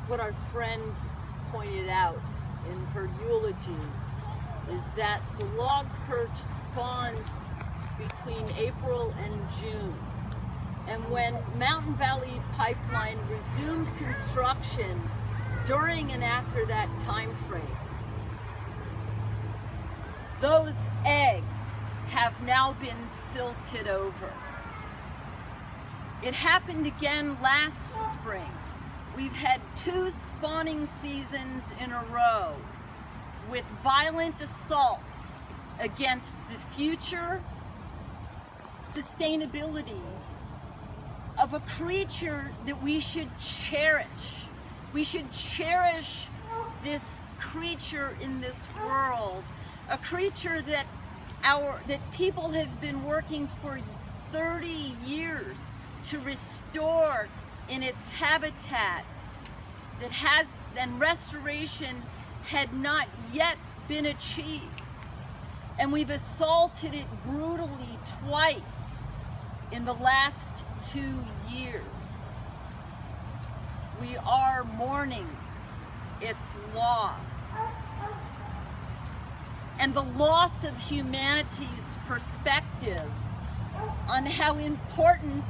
what our friend pointed out in her eulogy is that the logperch spawns between April and June. And when Mountain Valley Pipeline resumed construction during and after that time frame, those eggs have now been silted over. It happened again last spring. We've had 2 spawning seasons in a row with violent assaults against the future sustainability of a creature that we should cherish. We should cherish this creature in this world, a creature that people have been working for 30 years to restore in its habitat, and restoration had not yet been achieved. And we've assaulted it brutally twice in the last 2 years. We are mourning its loss. And the loss of humanity's perspective on how important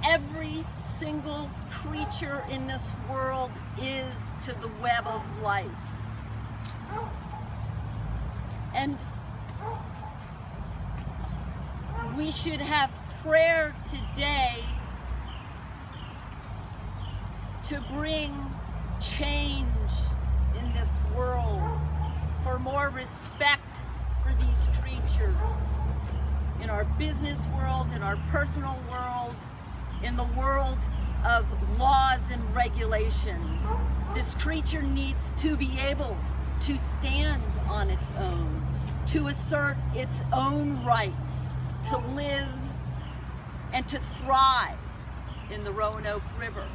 every single creature in this world is to the web of life. And we should have prayer today to bring change in this world, for more respect for these creatures in our business world, in our personal world, in the world of laws and regulation. This creature needs to be able to stand on its own, to assert its own rights, to live and to thrive in the Roanoke River.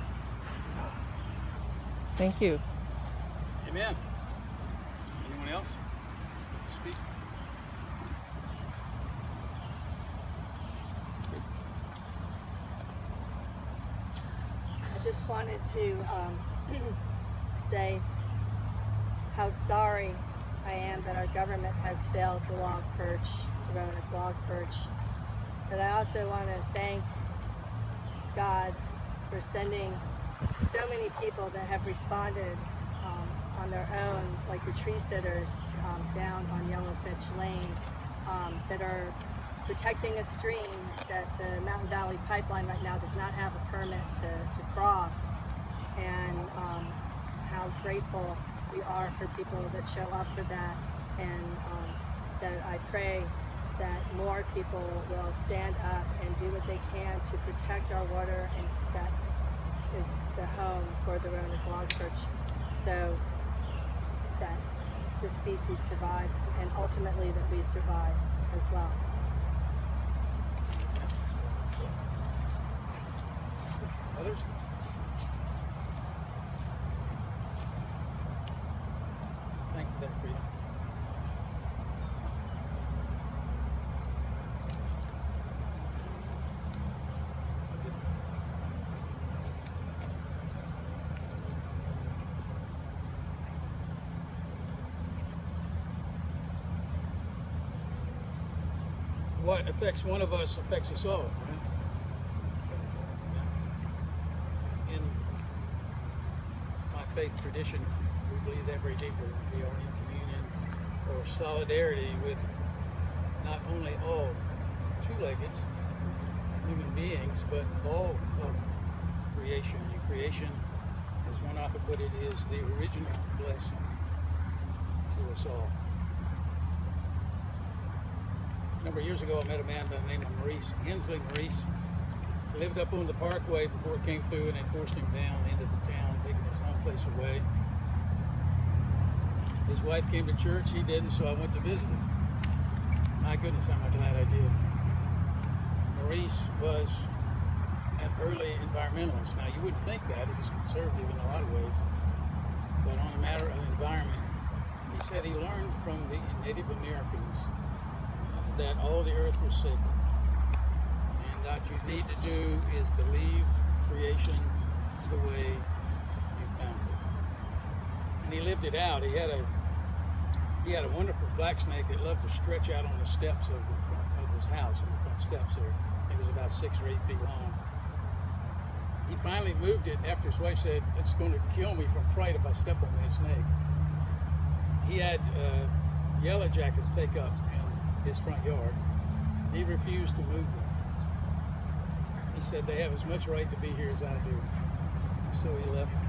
Thank you. Amen. Anyone else to speak? I just wanted to say how sorry I am that our government has failed the Logperch, the Roanoke Logperch. But I also want to thank God for sending so many people that have responded on their own, like the tree sitters down on Yellowfitch Lane, that are protecting a stream that the Mountain Valley Pipeline right now does not have a permit to cross. And how grateful we are for people that show up for that, and that I pray that more people will stand up and do what they can to protect our water, and that is the home for the Roanoke Logperch, so that the species survives, and ultimately that we survive as well. Others? Thank you for that, Frida. What affects one of us affects us all, right? In my faith tradition, we believe that very deeply. We are in communion or solidarity with not only all two-leggeds, human beings, but all of creation. And creation, as one author put it, is the original blessing to us all. A number of years ago, I met a man by the name of Maurice, Hensley Maurice. He lived up on the parkway before it came through, and they forced him down into the town, taking his home place away. His wife came to church, he didn't, so I went to visit him. My goodness, I'm glad I did. Maurice was an early environmentalist. Now, you wouldn't think that. He was conservative in a lot of ways. But on a matter of environment, he said he learned from the Native Americans that all the earth was sacred. And what you need to do is to leave creation the way you found it. he lived it out. He had a wonderful black snake that loved to stretch out on the steps of his house, on the front steps there. It was about 6 or 8 feet long. He finally moved it after his wife said, "It's going to kill me from fright if I step on that snake." He had yellow jackets take up in his front yard. He refused to move them. He said they have as much right to be here as I do. So he left.